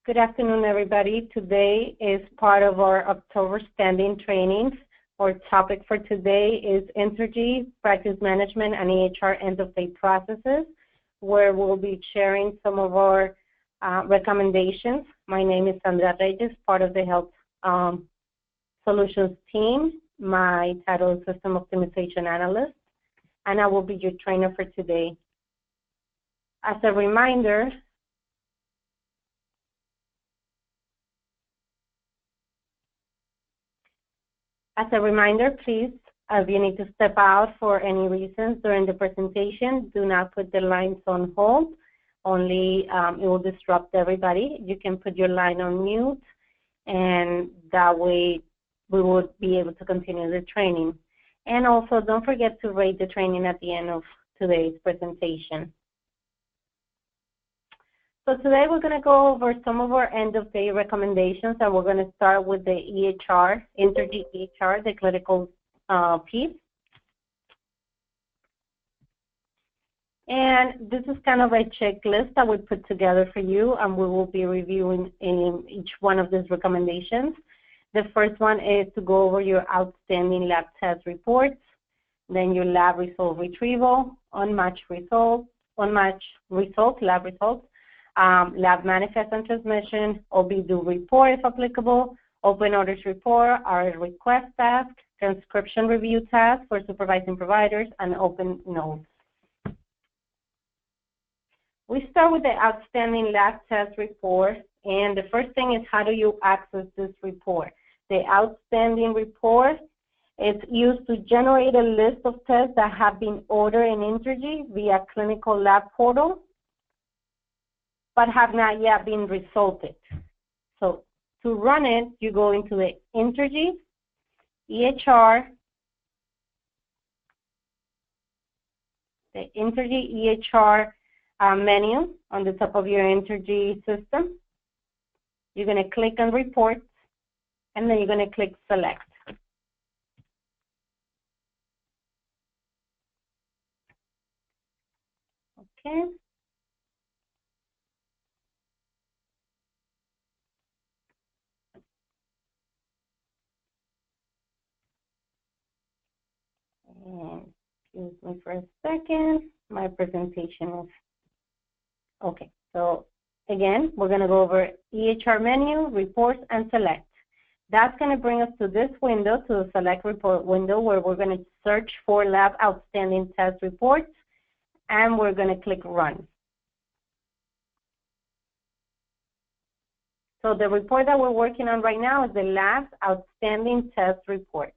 Good afternoon, everybody. Today is part of our October standing trainings. Our topic for today is Intergy, Practice Management, and EHR End-of-Day Processes, where we'll be sharing some of our recommendations. My name is Sandra Reyes, part of the Health Solutions team. My title is System Optimization Analyst, and I will be your trainer for today. As a reminder, please, if you need to step out for any reasons during the presentation, do not put the lines on hold. Only it will disrupt everybody. You can put your line on mute, and that way we would be able to continue the training. And also, don't forget to rate the training at the end of today's presentation. So today we're going to go over some of our end-of-day recommendations, and we're going to start with the EHR, Intergy EHR, the clinical piece. And this is kind of a checklist that we put together for you, and we will be reviewing in each one of these recommendations. The first one is to go over your outstanding lab test reports, then your lab result retrieval, unmatched results, lab results, lab manifest and transmission, OB-DO report if applicable, open orders report, our request task, transcription review task for supervising providers, and open notes. We start with the outstanding lab test report, and the first thing is, how do you access this report? The outstanding report is used to generate a list of tests that have been ordered in Intergy via clinical lab portal, but have not yet been resulted. So to run it, you go into the Intergy EHR, menu on the top of your Intergy system. You're going to click on Reports, and then you're going to click Select. Okay. And excuse me for a second. My presentation is okay. So again, we're going to go over EHR menu, Reports, and Select. That's going to bring us to this window, to the Select Report window, where we're going to search for lab outstanding test reports, and we're going to click Run. So the report that we're working on right now is the lab outstanding test report.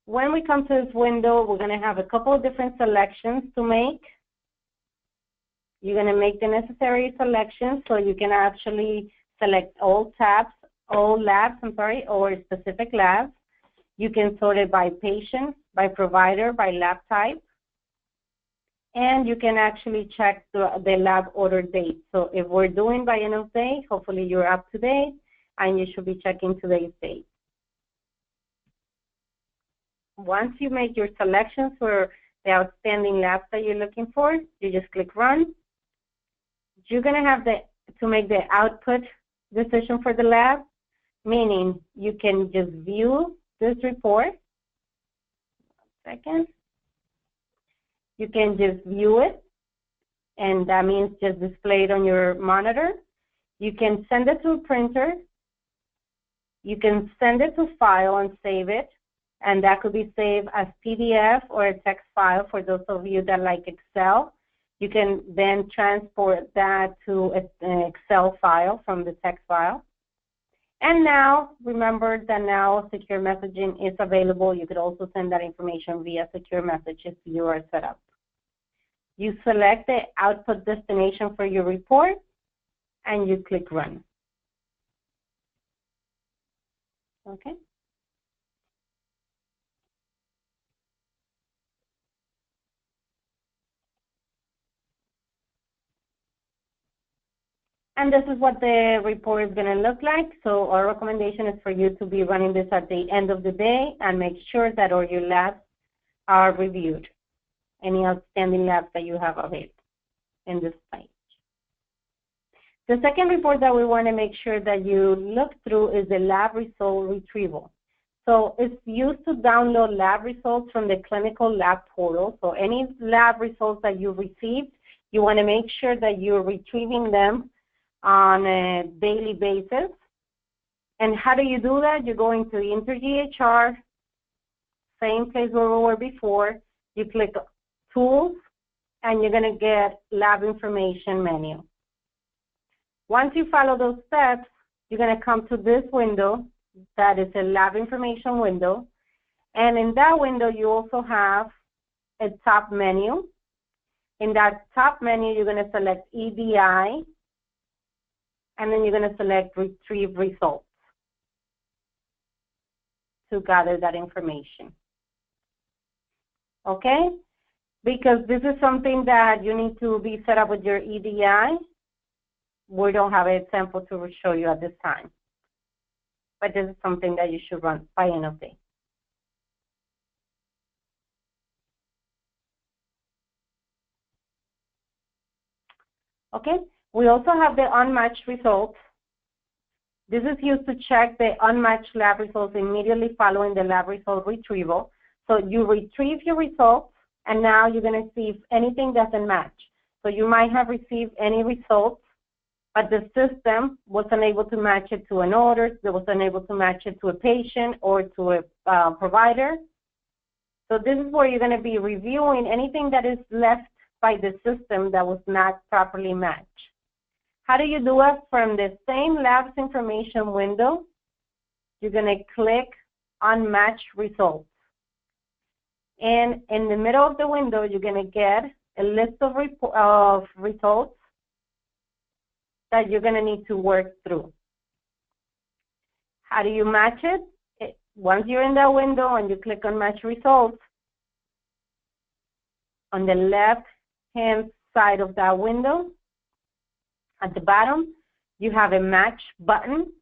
When we come to this window, we're going to have a couple of different selections to make. You're going to make the necessary selections, so you can actually select all labs, or specific labs. You can sort it by patient, by provider, by lab type. And you can actually check the lab order date. So if we're doing by end of day, hopefully you're up to date, and you should be checking today's date. Once you make your selections for the outstanding labs that you're looking for, you just click Run. You're going to have to make the output decision for the lab, meaning you can just view this report. 1 second. You can just view it, and that means just display it on your monitor. You can send it to a printer. You can send it to file and save it, and that could be saved as PDF or a text file for those of you that like Excel. You can then transport that to an Excel file from the text file. And now, remember that now secure messaging is available. You could also send that information via secure message if you are set up. You select the output destination for your report, and you click Run. Okay. And this is what the report is going to look like. So our recommendation is for you to be running this at the end of the day and make sure that all your labs are reviewed. Any outstanding labs that you have available in this page. The second report that we want to make sure that you look through is the lab result retrieval. So it's used to download lab results from the clinical lab portal. So any lab results that you received, you want to make sure that you're retrieving them on a daily basis. And how do you do that? You go into Intergy EHR, same place where we were before. You click Tools, and you're going to get Lab Information menu. Once you follow those steps, you're going to come to this window. That is a lab information window. And in that window, you also have a top menu. In that top menu, you're going to select EDI, and then you're going to select Retrieve Results to gather that information. Okay? Because this is something that you need to be set up with your EDI. We don't have a sample to show you at this time. But this is something that you should run by end of day. Okay, we also have the unmatched results. This is used to check the unmatched lab results immediately following the lab result retrieval. So you retrieve your results, and now you're going to see if anything doesn't match. So you might have received any results, but the system was unable to match it to an order, it was unable to match it to a patient or to a provider. So this is where you're going to be reviewing anything that is left by the system that was not properly matched. How do you do it? From the same labs information window, you're going to click Unmatched Results. And in the middle of the window, you're going to get a list of results that you're going to need to work through. How do you match it? Once you're in that window and you click on Match Results, on the left-hand side of that window, at the bottom, you have a Match button.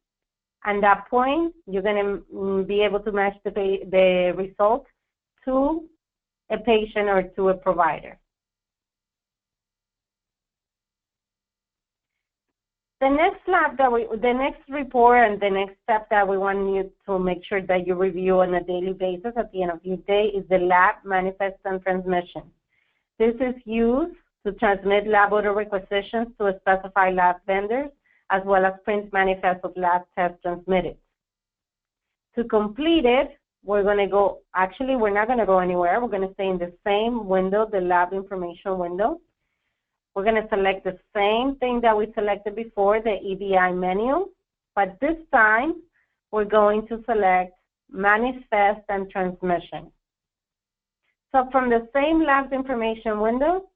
At that point, you're going to be able to match the result to a patient or to a provider. The next report and the next step that we want you to make sure that you review on a daily basis at the end of your day is the lab manifest and transmission. This is used to transmit lab order requisitions to a specified lab vendors, as well as print manifest of lab tests transmitted. To complete it, we're going to go, actually, we're not going to go anywhere. We're going to stay in the same window, the lab information window. We're going to select the same thing that we selected before, the EDI menu, but this time we're going to select Manifest and Transmission. So from the same labs information window,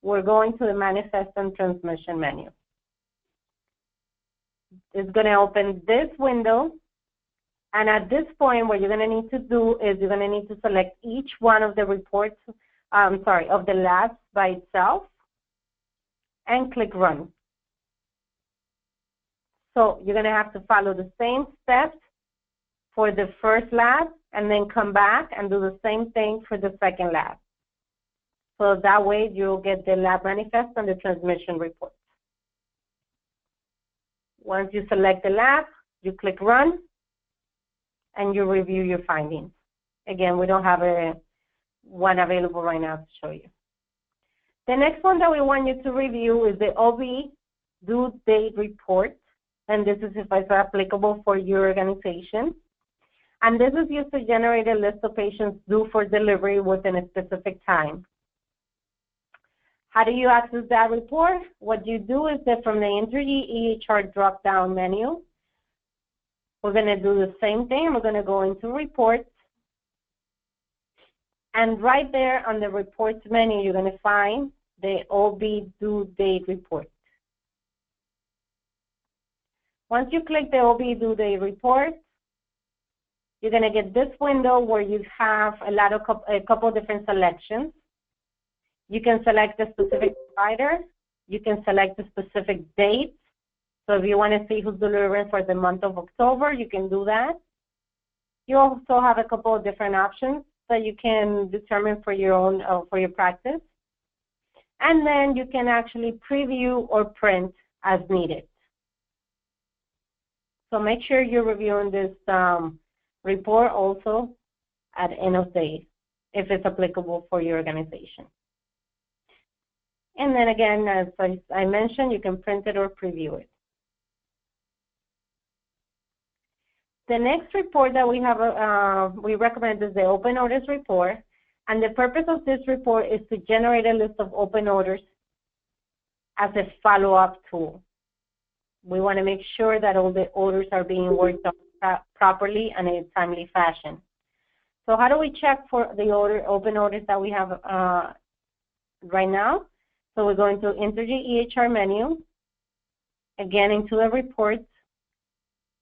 we're going to the Manifest and Transmission menu. It's going to open this window, and at this point, what you're going to need to do is you're going to need to select each one of the reports, of the labs by itself, and click Run. So you're going to have to follow the same steps for the first lab and then come back and do the same thing for the second lab. So that way you'll get the lab manifest and the transmission report. Once you select the lab, you click Run and you review your findings. Again, we don't have one available right now to show you. The next one that we want you to review is the OB due date report, and this is if it's applicable for your organization. And this is used to generate a list of patients due for delivery within a specific time. How do you access that report? What you do is that from the Intergy EHR drop-down menu, we're going to do the same thing. We're going to go into Reports. And right there on the Reports menu, you're going to find the OB due date report. Once you click the OB due date report, you're going to get this window where you have a couple of different selections. You can select the specific provider. You can select the specific date. So if you want to see who's delivering for the month of October, you can do that. You also have a couple of different options that you can determine for your own, for your practice. And then you can actually preview or print as needed. So make sure you're reviewing this report also at the end of the day, if it's applicable for your organization. And then again, as I mentioned, you can print it or preview it. The next report that we have, we recommend is the open orders report. And the purpose of this report is to generate a list of open orders as a follow-up tool. We want to make sure that all the orders are being worked on properly and in a timely fashion. So how do we check for the open orders that we have right now? So we're going to Intergy EHR menu, again into the reports,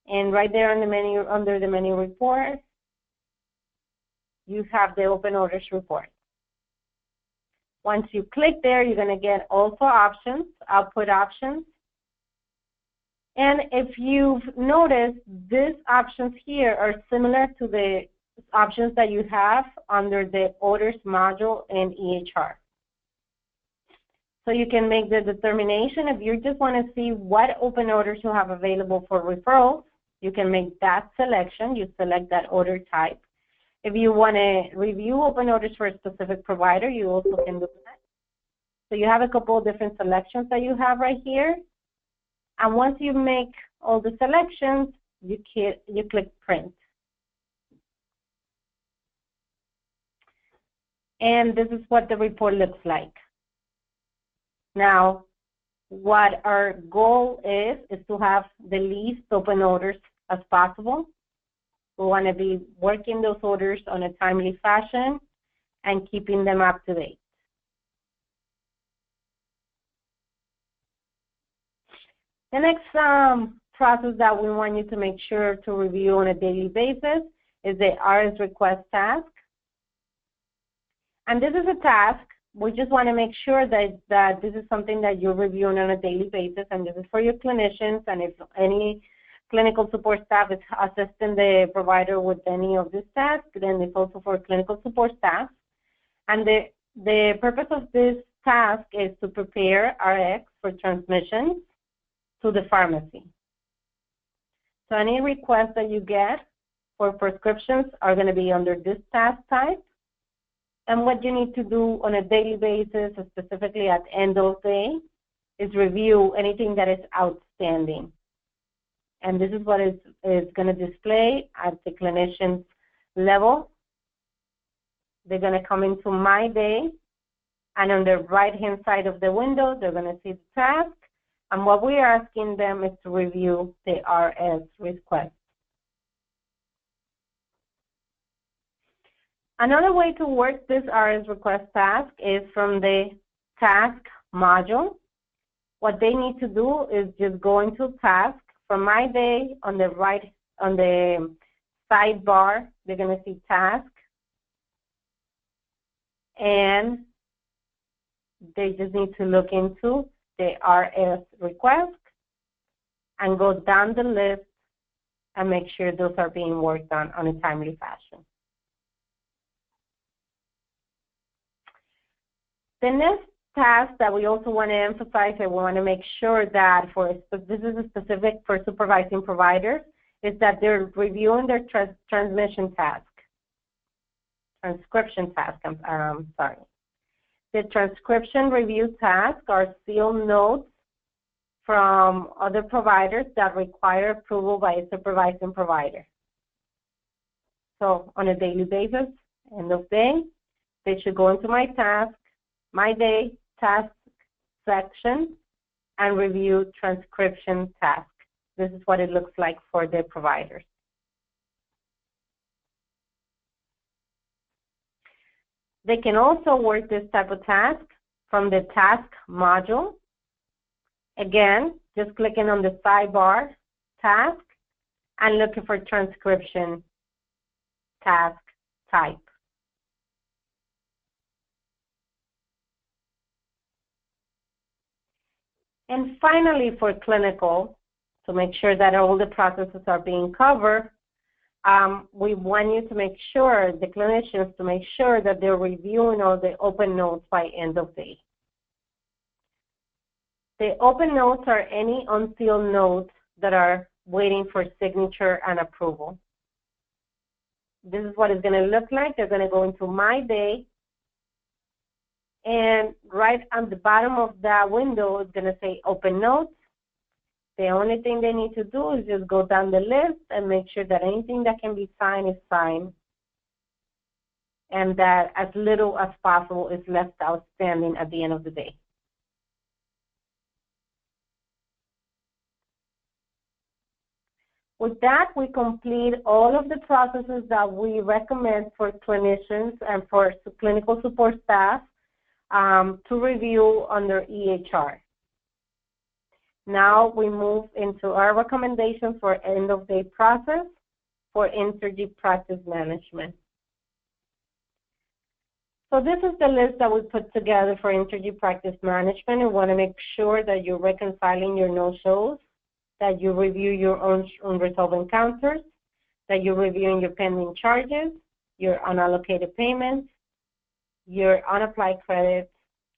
and right there on the menu, under the menu report, you have the open orders report. Once you click there, you're going to get also options, output options. And if you've noticed, these options here are similar to the options that you have under the orders module in EHR. So you can make the determination if you just want to see what open orders you have available for referrals. You can make that selection. You select that order type. If you want to review open orders for a specific provider, you also can do that. So you have a couple of different selections that you have right here. And once you make all the selections, you click print. And this is what the report looks like. Now, what our goal is to have the least open orders as possible. We want to be working those orders on a timely fashion and keeping them up to date. The next process that we want you to make sure to review on a daily basis is the RS request task. And this is a task. We just want to make sure that this is something that you're reviewing on a daily basis, and this is for your clinicians, and if any clinical support staff is assisting the provider with any of this task, then it's also for clinical support staff. And the purpose of this task is to prepare RX for transmission to the pharmacy. So any requests that you get for prescriptions are going to be under this task type. And what you need to do on a daily basis, specifically at the end of the day, is review anything that is outstanding. And this is what is going to display at the clinician's level. They're going to come into My Day, and on the right-hand side of the window, they're going to see the task. And what we are asking them is to review the RS request. Another way to work this RS request task is from the task module. What they need to do is just go into task. From My Day, on the right, on the sidebar, they're going to see task. And they just need to look into the RS request and go down the list and make sure those are being worked on a timely fashion. The next task that we also want to emphasize, and we want to make sure that this is specific for supervising providers, is that they're reviewing their transcription task. The transcription review task are sealed notes from other providers that require approval by a supervising provider. So on a daily basis, end of day, they should go into My Day task section and review transcription task. This is what it looks like for the providers. They can also work this type of task from the task module. Again, just clicking on the sidebar task and looking for transcription task type. And finally, for clinical, to make sure that all the processes are being covered, we want you to make sure, the clinicians, to make sure that they're reviewing all the open notes by end of day. The open notes are any unsealed notes that are waiting for signature and approval. This is what it's going to look like. They're going to go into My Day, and right on the bottom of that window, it's going to say Open Notes. The only thing they need to do is just go down the list and make sure that anything that can be signed is signed, and that as little as possible is left outstanding at the end of the day. With that, we complete all of the processes that we recommend for clinicians and for clinical support staff to review under EHR. Now we move into our recommendations for end-of-day process for Intergy practice management. So this is the list that we put together for Intergy practice management. We want to make sure that you're reconciling your no-shows, that you review your own unresolved encounters, that you're reviewing your pending charges, your unallocated payments, your unapplied credits,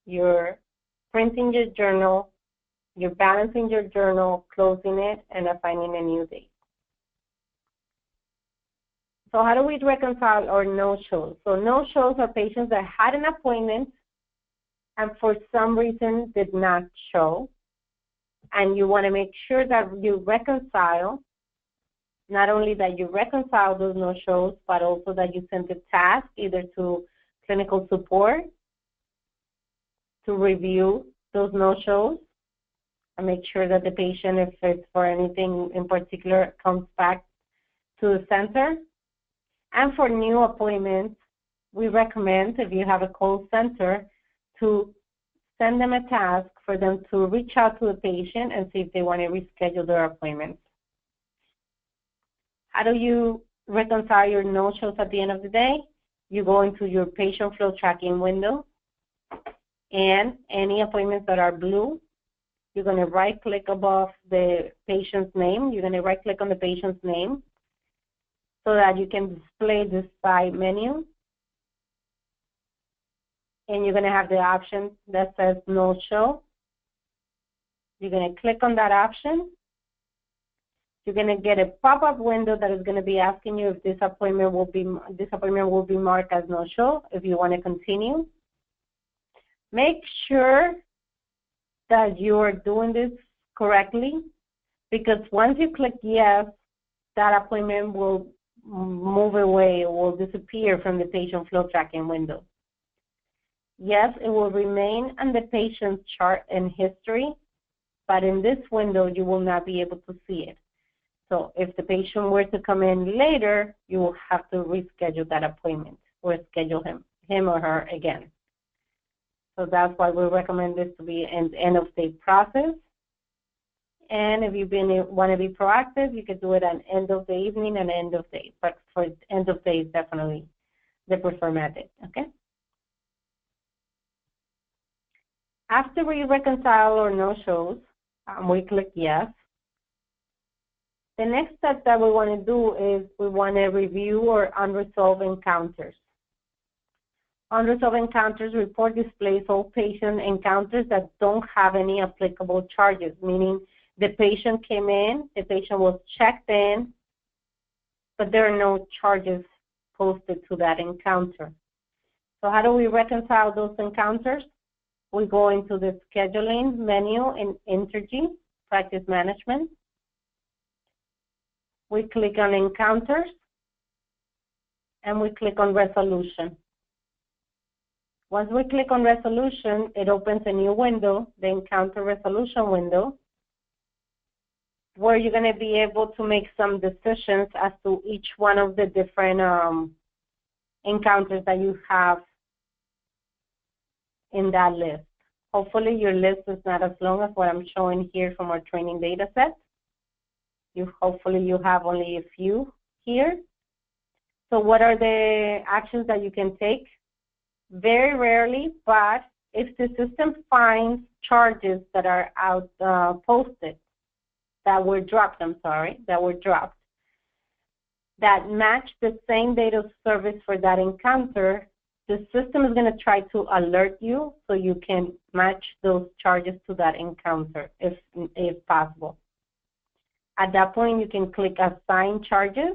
you're printing your journal, you're balancing your journal, closing it, and assigning a new date. So how do we reconcile our no-shows? So no-shows are patients that had an appointment and for some reason did not show. And you want to make sure that you reconcile, not only that you reconcile those no-shows, but also that you send a task either to clinical support to review those no-shows and make sure that the patient, if it's for anything in particular, comes back to the center. And for new appointments, we recommend, if you have a call center, to send them a task for them to reach out to the patient and see if they want to reschedule their appointment. How do you reconcile your no-shows at the end of the day? You go into your patient flow tracking window, and any appointments that are blue, you're going to right-click above the patient's name. You're going to right-click on the patient's name so that you can display this side menu. And you're going to have the option that says no show. You're going to click on that option. You're going to get a pop-up window that is going to be asking you if this appointment will be marked as no show if you want to continue. Make sure that you are doing this correctly, because once you click yes, that appointment will move away or will disappear from the patient flow tracking window. Yes, it will remain on the patient's chart and history, but in this window, you will not be able to see it. So if the patient were to come in later, you will have to reschedule that appointment or schedule him or her again. So that's why we recommend this to be an end-of-day process. And if you want to be proactive, you could do it at end of the evening and end of day. But for end of day, is definitely the preferred method, okay? After we reconcile our no-shows, we click yes. The next step that we want to do is we want to review our unresolved encounters. Unresolved encounters report displays all patient encounters that don't have any applicable charges, meaning the patient came in, the patient was checked in, but there are no charges posted to that encounter. So how do we reconcile those encounters? We go into the scheduling menu in Intergy, practice management. We click on encounters, and we click on resolution. Once we click on resolution, it opens a new window, the encounter resolution window, where you're going to be able to make some decisions as to each one of the different encounters that you have in that list. Hopefully your list is not as long as what I'm showing here from our training data set. Hopefully you have only a few here. So what are the actions that you can take? Very rarely, but if the system finds charges that are out posted, that were dropped, that match the same date of service for that encounter, the system is going to try to alert you so you can match those charges to that encounter if possible. At that point, you can click Assign Charges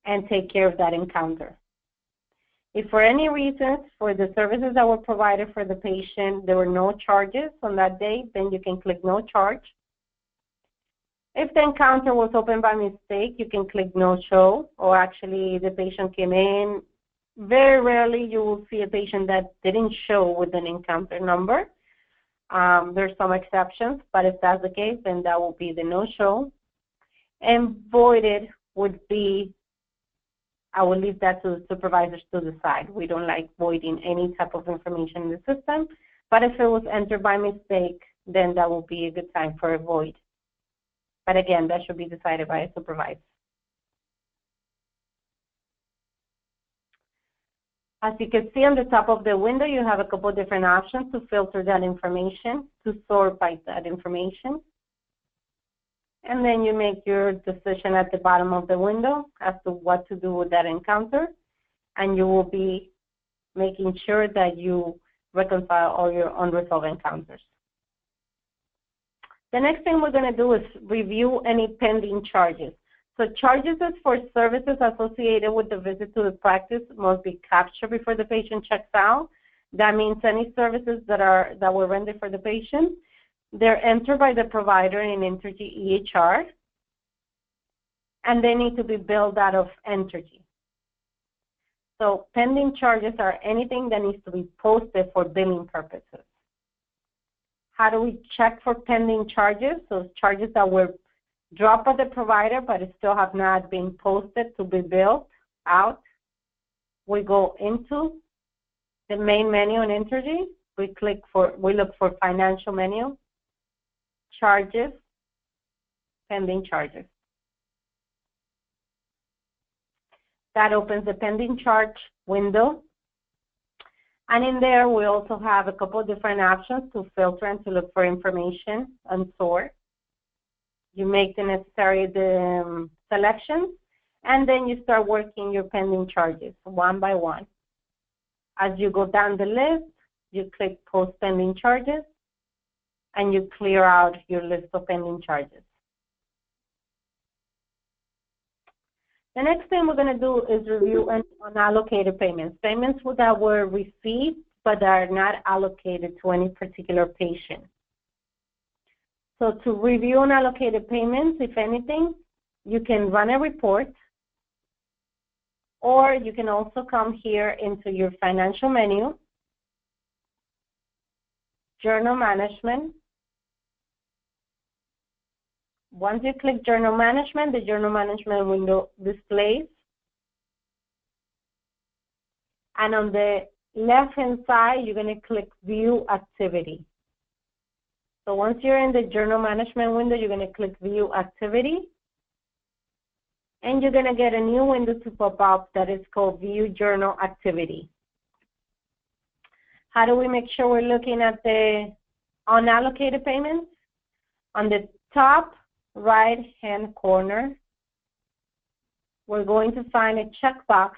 and take care of that encounter. If for any reason, for the services that were provided for the patient, there were no charges on that day, then you can click No Charge. If the encounter was open by mistake, you can click No Show, or actually the patient came in. Very rarely you will see a patient that didn't show with an encounter number. There's some exceptions, but if that's the case, then that will be the No Show. And voided would be, I will leave that to the supervisors to decide. We don't like voiding any type of information in the system, but if it was entered by mistake, then that will be a good time for a void. But again, that should be decided by a supervisor. As you can see on the top of the window, you have a couple of different options to filter that information, to sort by that information. And then you make your decision at the bottom of the window as to what to do with that encounter. And you will be making sure that you reconcile all your unresolved encounters. The next thing we're going to do is review any pending charges. So charges for services associated with the visit to the practice must be captured before the patient checks out. That means any services that were rendered for the patient, they're entered by the provider in Intergy EHR, and they need to be billed out of Intergy. So pending charges are anything that needs to be posted for billing purposes. How do we check for pending charges? Those charges that were dropped by the provider but still have not been posted to be billed out. We go into the main menu in Intergy. We look for financial menu, charges, pending charges. That opens the pending charge window. And in there, we also have a couple of different options to filter and to look for information and sort. You make the necessary selections, and then you start working your pending charges one by one. As you go down the list, you click Post Pending Charges, and you clear out your list of pending charges. The next thing we're going to do is review unallocated payments, payments that were received but are not allocated to any particular patient. So to review unallocated payments, if anything, you can run a report, or you can also come here into your financial menu, journal management. Once you click journal management, the journal management window displays. And on the left-hand side, you're going to click View Activity. So once you're in the journal management window, you're going to click View Activity. And you're going to get a new window to pop up that is called View Journal Activity. How do we make sure we're looking at the unallocated payments? On the top right-hand corner, we're going to find a checkbox.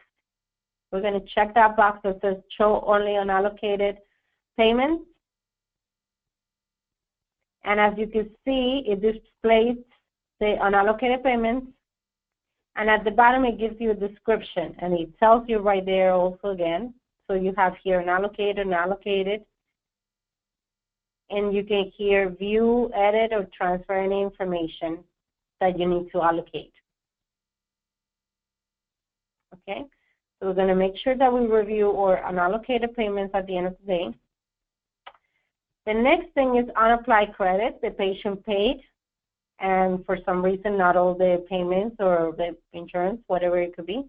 We're going to check that box that says Show Only Unallocated Payments. And as you can see, it displays the unallocated payments. And at the bottom, it gives you a description. And it tells you right there also again. So you have here unallocated, unallocated. And you can here view, edit, or transfer any information that you need to allocate. Okay? So we're going to make sure that we review our unallocated payments at the end of the day. The next thing is unapplied credit. The patient paid, and for some reason, not all the payments or the insurance, whatever it could be,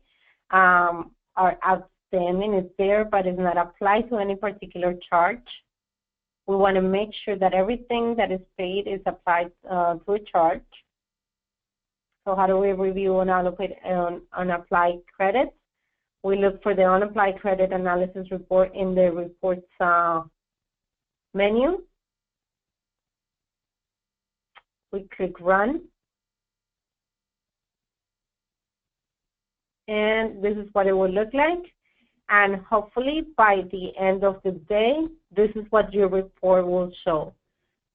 are outstanding. It's there, but it's not applied to any particular charge. We want to make sure that everything that is paid is applied to a charge. So how do we review unapplied credits? We look for the unapplied credit analysis report in the reports menu. We click Run. And this is what it would look like. And hopefully by the end of the day, this is what your report will show.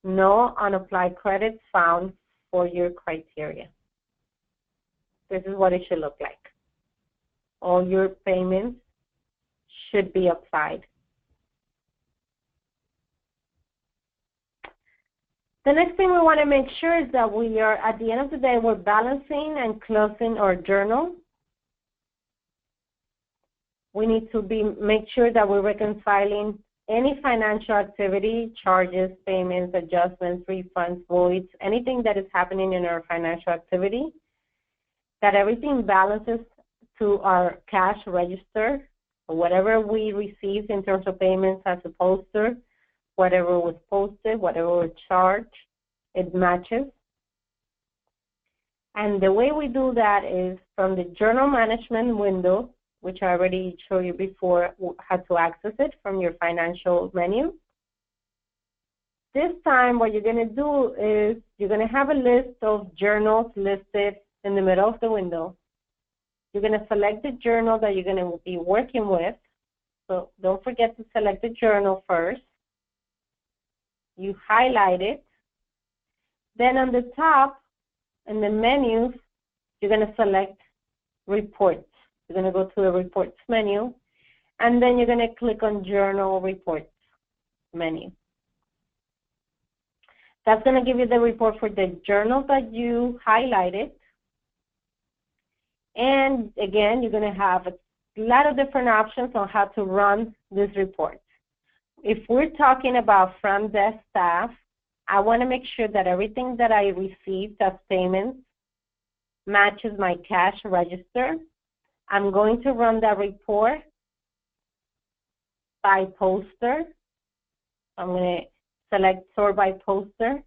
No unapplied credits found for your criteria. This is what it should look like. All your payments should be applied. The next thing we want to make sure is that we are, at the end of the day, we're balancing and closing our journal. We need to make sure that we're reconciling any financial activity, charges, payments, adjustments, refunds, voids, anything that is happening in our financial activity, that everything balances to our cash register, or whatever we received in terms of payments as a poster, whatever was posted, whatever was charged, it matches. And the way we do that is from the journal management window, which I already showed you before how to access it from your financial menu. This time what you're going to do is you're going to have a list of journals listed in the middle of the window. You're going to select the journal that you're going to be working with. So don't forget to select the journal first. You highlight it. Then on the top, in the menus, you're going to select Reports. You're going to go to the Reports menu, and then you're going to click on Journal Reports menu. That's going to give you the report for the journal that you highlighted. And again, you're going to have a lot of different options on how to run this report. If we're talking about front desk staff, I want to make sure that everything that I received as payments matches my cash register. I'm going to run that report by poster. I'm going to select Sort by Poster.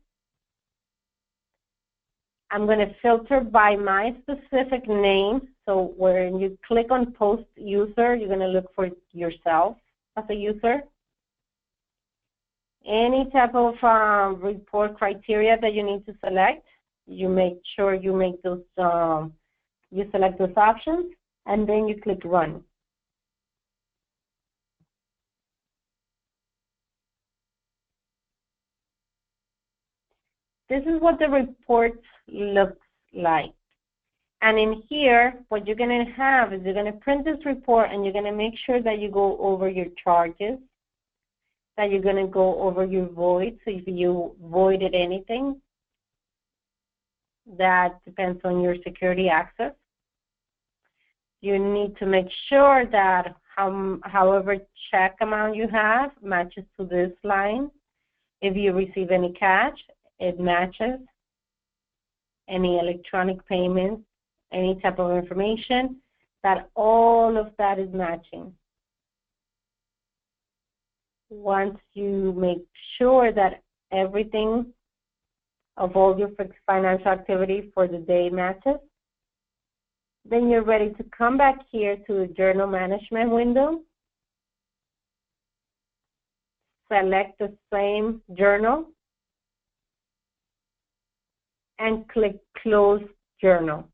I'm going to filter by my specific name. So when you click on Post User, you're going to look for yourself as a user. Any type of report criteria that you need to select, you make sure you make those, you select those options, and then you click Run. This is what the report looks like. And in here, what you're going to have is you're going to print this report, and you're going to make sure that you go over your charges, that you're going to go over your voids. So if you voided anything, that depends on your security access. You need to make sure that however check amount you have matches to this line. If you receive any cash, it matches. Any electronic payments, any type of information, that all of that is matching. Once you make sure that everything of all your financial activity for the day matches, then you're ready to come back here to the journal management window, select the same journal, and click Close Journal.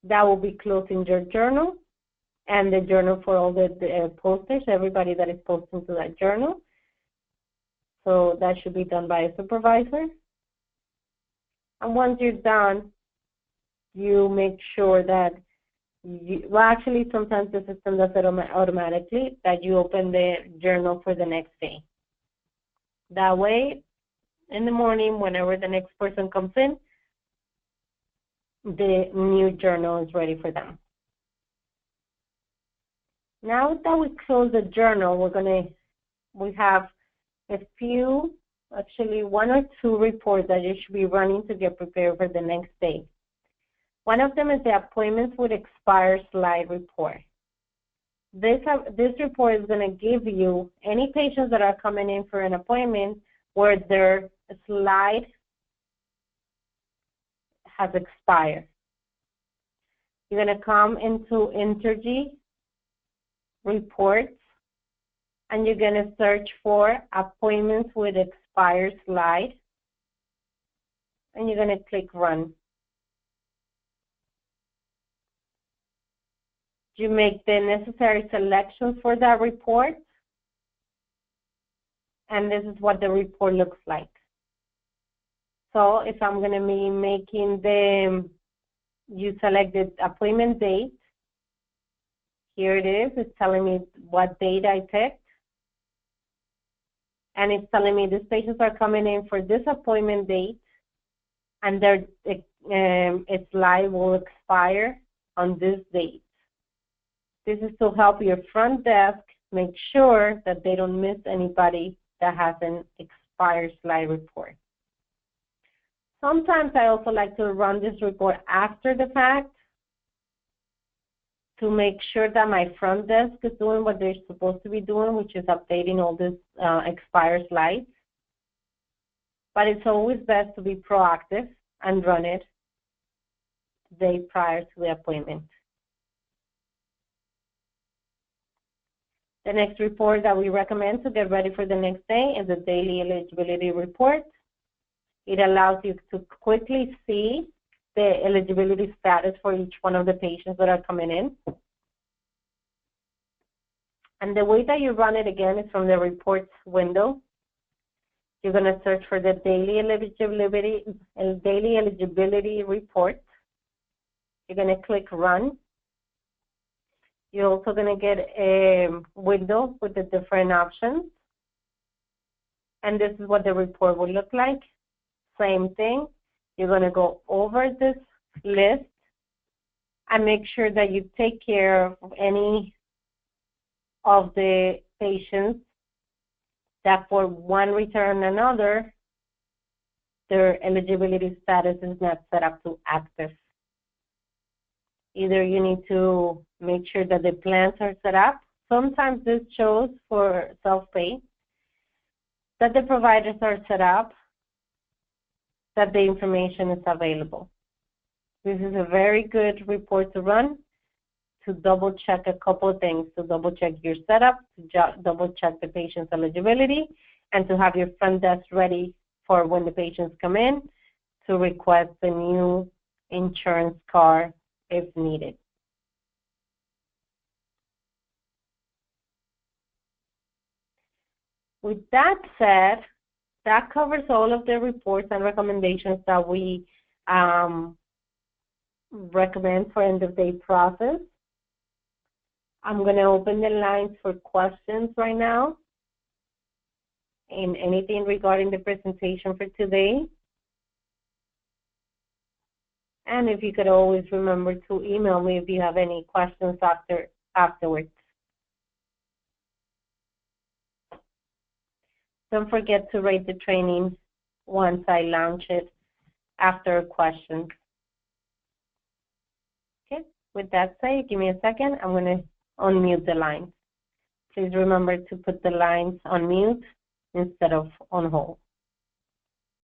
That will be closing your journal and the journal for all the posters, everybody that is posting to that journal. So that should be done by a supervisor. And once you're done, you make sure that well, actually, sometimes the system does it automatically, that you open the journal for the next day. That way, in the morning, whenever the next person comes in, the new journal is ready for them. Now that we close the journal, we have a few, actually 1 or 2 reports that you should be running to get prepared for the next day. One of them is the Appointments with Expired Slide report. This report is going to give you any patients that are coming in for an appointment where their slide has expired. You're going to come into Intergy Reports, and you're going to search for Appointments with Expired Slide, and you're going to click Run. You make the necessary selections for that report, and this is what the report looks like. So if I'm going to be making you select the appointment date. Here it is. It's telling me what date I picked. And it's telling me these patients are coming in for this appointment date, and its life will expire on this date. This is to help your front desk make sure that they don't miss anybody that has an expired slide report. Sometimes I also like to run this report after the fact to make sure that my front desk is doing what they're supposed to be doing, which is updating all these expired slides. But it's always best to be proactive and run it the day prior to the appointment. The next report that we recommend to get ready for the next day is the daily eligibility report. It allows you to quickly see the eligibility status for each one of the patients that are coming in. And the way that you run it again is from the reports window. You're going to search for the daily eligibility report. You're going to click run. You're also going to get a window with the different options. And this is what the report will look like. Same thing. You're going to go over this list and make sure that you take care of any of the patients that for one reason or another, their eligibility status is not set up to active. Either you need to make sure that the plans are set up. Sometimes this shows for self-pay that the providers are set up, that the information is available. This is a very good report to run to double check a couple of things, to double check your setup, to double check the patient's eligibility, and to have your front desk ready for when the patients come in to request a new insurance card if needed. With that said, that covers all of the reports and recommendations that we recommend for end-of-day process. I'm going to open the lines for questions right now and anything regarding the presentation for today. And if you could always remember to email me if you have any questions afterwards. Don't forget to rate the training once I launch it after questions. Okay, with that said, give me a second. I'm going to unmute the lines. Please remember to put the lines on mute instead of on hold.